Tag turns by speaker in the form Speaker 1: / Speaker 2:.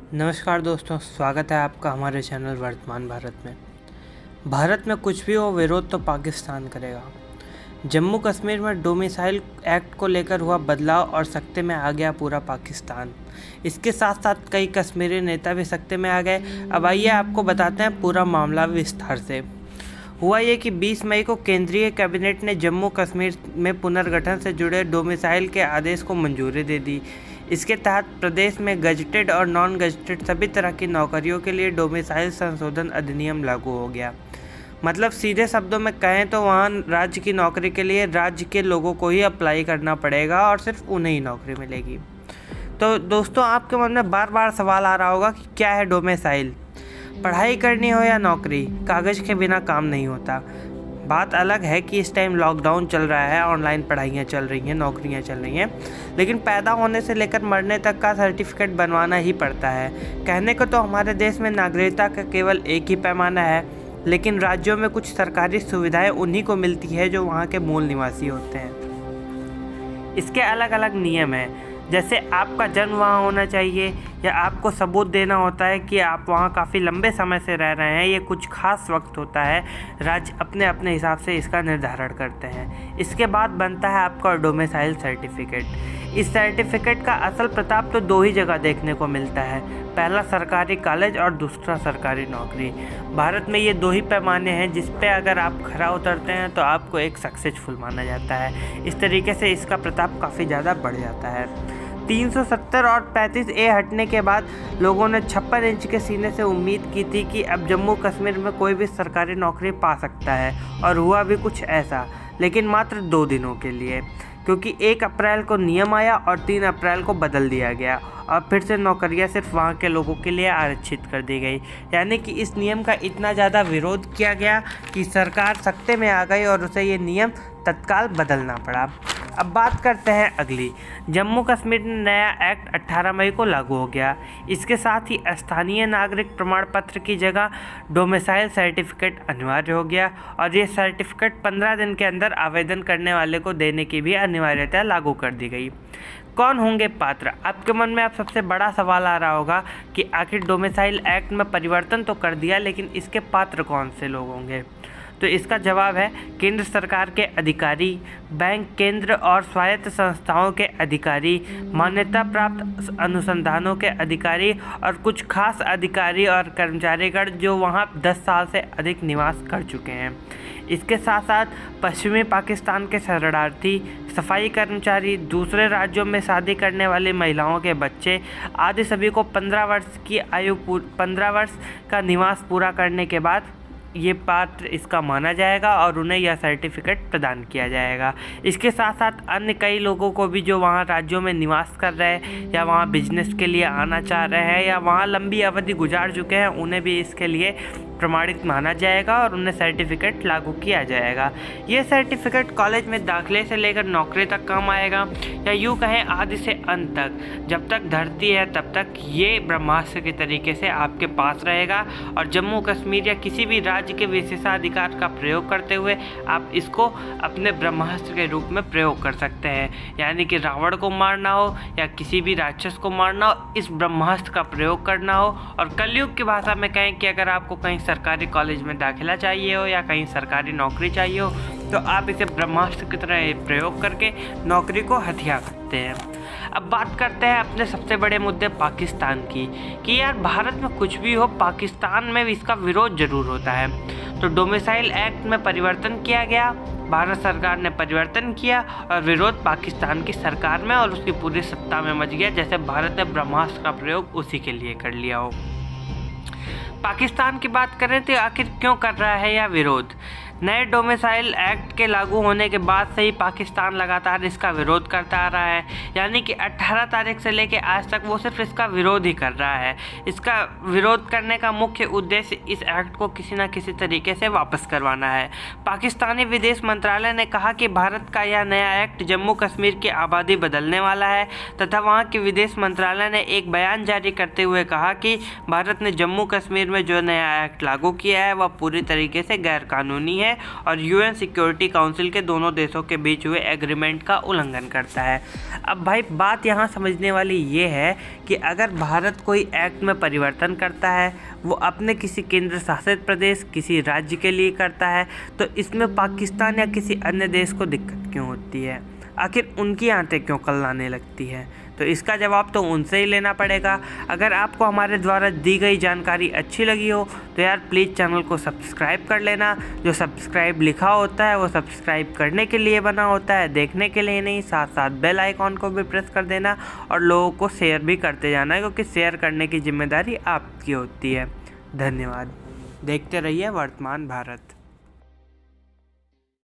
Speaker 1: नमस्कार दोस्तों, स्वागत है आपका हमारे चैनल वर्तमान भारत में। भारत में कुछ भी हो, विरोध तो पाकिस्तान करेगा। जम्मू कश्मीर में डोमिसाइल एक्ट को लेकर हुआ बदलाव और सख्ते में आ गया पूरा पाकिस्तान। इसके साथ साथ कई कश्मीरी नेता भी सख्ते में आ गए। अब आइए आपको बताते हैं पूरा मामला विस्तार से। हुआ ये कि 20 मई को केंद्रीय कैबिनेट ने जम्मू कश्मीर में पुनर्गठन से जुड़े डोमिसाइल के आदेश को मंजूरी दे दी। इसके तहत प्रदेश में गजटेड और नॉन गजटेड सभी तरह की नौकरियों के लिए डोमिसाइल संशोधन अधिनियम लागू हो गया। मतलब सीधे शब्दों में कहें तो वहाँ राज्य की नौकरी के लिए राज्य के लोगों को ही अप्लाई करना पड़ेगा और सिर्फ उन्हें ही नौकरी मिलेगी। तो दोस्तों, आपके मन में बार बार सवाल आ रहा होगा कि क्या है डोमिसाइल। पढ़ाई करनी हो या नौकरी, कागज़ के बिना काम नहीं होता। बात अलग है कि इस टाइम लॉकडाउन चल रहा है, ऑनलाइन पढ़ाइयाँ चल रही हैं, नौकरियाँ चल रही हैं, लेकिन पैदा होने से लेकर मरने तक का सर्टिफिकेट बनवाना ही पड़ता है। कहने को तो हमारे देश में नागरिकता का केवल एक ही पैमाना है, लेकिन राज्यों में कुछ सरकारी सुविधाएं उन्हीं को मिलती है जो वहाँ के मूल निवासी होते हैं। इसके अलग अलग नियम हैं, जैसे आपका जन्म वहाँ होना चाहिए या आपको सबूत देना होता है कि आप वहाँ काफ़ी लंबे समय से रह रहे हैं। ये कुछ खास वक्त होता है, राज्य अपने अपने हिसाब से इसका निर्धारण करते हैं। इसके बाद बनता है आपका डोमिसाइल सर्टिफिकेट। इस सर्टिफिकेट का असल प्रताप तो दो ही जगह देखने को मिलता है, पहला सरकारी कॉलेज और दूसरा सरकारी नौकरी। भारत में ये दो ही पैमाने हैं जिस पे अगर आप खरा उतरते हैं तो आपको एक सक्सेसफुल माना जाता है। इस तरीके से इसका प्रताप काफ़ी ज़्यादा बढ़ जाता है। 370 और 35A हटने के बाद लोगों ने 56 इंच के सीने से उम्मीद की थी कि अब जम्मू कश्मीर में कोई भी सरकारी नौकरी पा सकता है, और हुआ भी कुछ ऐसा, लेकिन मात्र 2 दिनों के लिए, क्योंकि 1 अप्रैल को नियम आया और 3 अप्रैल को बदल दिया गया और फिर से नौकरियां सिर्फ वहां के लोगों के लिए आरक्षित कर दी गई। यानी कि इस नियम का इतना ज़्यादा विरोध किया गया कि सरकार सख्ते में आ गई और उसे ये नियम तत्काल बदलना पड़ा। अब बात करते हैं अगली। जम्मू कश्मीर में नया एक्ट 18 मई को लागू हो गया। इसके साथ ही स्थानीय नागरिक प्रमाण पत्र की जगह डोमिसाइल सर्टिफिकेट अनिवार्य हो गया और ये सर्टिफिकेट 15 दिन के अंदर आवेदन करने वाले को देने की भी अनिवार्यता लागू कर दी गई। कौन होंगे पात्र? आपके मन में अब सबसे बड़ा सवाल आ रहा होगा कि आखिर डोमिसाइल एक्ट में परिवर्तन तो कर दिया, लेकिन इसके पात्र कौन से लोग होंगे? तो इसका जवाब है केंद्र सरकार के अधिकारी, बैंक, केंद्र और स्वायत्त संस्थाओं के अधिकारी, मान्यता प्राप्त अनुसंधानों के अधिकारी और कुछ खास अधिकारी और कर्मचारीगण जो वहां 10 साल से अधिक निवास कर चुके हैं। इसके साथ साथ पश्चिमी पाकिस्तान के शरणार्थी, सफाई कर्मचारी, दूसरे राज्यों में शादी करने वाली महिलाओं के बच्चे आदि सभी को 15 वर्ष का निवास पूरा करने के बाद ये पात्र इसका माना जाएगा और उन्हें यह सर्टिफिकेट प्रदान किया जाएगा। इसके साथ साथ अन्य कई लोगों को भी जो वहाँ राज्यों में निवास कर रहे हैं या वहाँ बिजनेस के लिए आना चाह रहे हैं या वहाँ लंबी अवधि गुजार चुके हैं, उन्हें भी इसके लिए प्रमाणित माना जाएगा और उन्हें सर्टिफिकेट लागू किया जाएगा। ये सर्टिफिकेट कॉलेज में दाखिले से लेकर नौकरी तक काम आएगा, या यूँ कहें आदि से अंत तक, जब तक धरती है तब तक ये ब्रह्मास्त्र के तरीके से आपके पास रहेगा और जम्मू कश्मीर या किसी भी राज्य के विशेषाधिकार का प्रयोग करते हुए आप इसको अपने ब्रह्मास्त्र के रूप में प्रयोग कर सकते हैं। यानी कि रावण को मारना हो या किसी भी राक्षस को मारना हो, इस ब्रह्मास्त्र का प्रयोग करना हो। और कलयुग की भाषा में कहें कि अगर आपको कहीं सरकारी कॉलेज में दाखिला चाहिए हो या कहीं सरकारी नौकरी चाहिए हो, तो आप इसे ब्रह्मास्त्र की तरह प्रयोग करके नौकरी को हथिया सकते हैं। अब बात करते हैं अपने सबसे बड़े मुद्दे पाकिस्तान की, कि यार भारत में कुछ भी हो, पाकिस्तान में इसका विरोध जरूर होता है। तो डोमिसाइल एक्ट में परिवर्तन किया गया, भारत सरकार ने परिवर्तन किया और विरोध पाकिस्तान की सरकार में और उसकी पूरी सत्ता में मच गया, जैसे भारत ने ब्रह्मास्त्र का प्रयोग उसी के लिए कर लिया हो। पाकिस्तान की बात करें तो आखिर क्यों कर रहा है यह विरोध? नए डोमिसाइल एक्ट के लागू होने के बाद से ही पाकिस्तान लगातार इसका विरोध करता आ रहा है। यानी कि 18 तारीख से लेकर आज तक वो सिर्फ इसका विरोध ही कर रहा है। इसका विरोध करने का मुख्य उद्देश्य इस एक्ट को किसी न किसी तरीके से वापस करवाना है। पाकिस्तानी विदेश मंत्रालय ने कहा कि भारत का यह नया एक्ट जम्मू कश्मीर की आबादी बदलने वाला है, तथा वहाँ के विदेश मंत्रालय ने एक बयान जारी करते हुए कहा कि भारत ने जम्मू कश्मीर में जो नया एक्ट लागू किया है वह पूरी तरीके से गैरकानूनी है है और यूएन सिक्योरिटी काउंसिल के दोनों देशों के बीच हुए एग्रीमेंट का उल्लंघन करता है। अब भाई बात यहाँ समझने वाली ये है कि अगर भारत कोई एक्ट में परिवर्तन करता है, वो अपने किसी केंद्र शासित प्रदेश, किसी राज्य के लिए करता है, तो इसमें पाकिस्तान या किसी अन्य देश को दिक्कत क्यों होती है? आखिर उनकी आंतें क्यों कल्लाने लगती है? तो इसका जवाब तो उनसे ही लेना पड़ेगा। अगर आपको हमारे द्वारा दी गई जानकारी अच्छी लगी हो तो यार प्लीज़ चैनल को सब्सक्राइब कर लेना। जो सब्सक्राइब लिखा होता है वो सब्सक्राइब करने के लिए बना होता है, देखने के लिए नहीं। साथ साथ बेल आइकॉन को भी प्रेस कर देना और लोगों को शेयर भी करते जाना, क्योंकि शेयर करने की जिम्मेदारी आपकी होती है। धन्यवाद। देखते रहिए वर्तमान भारत।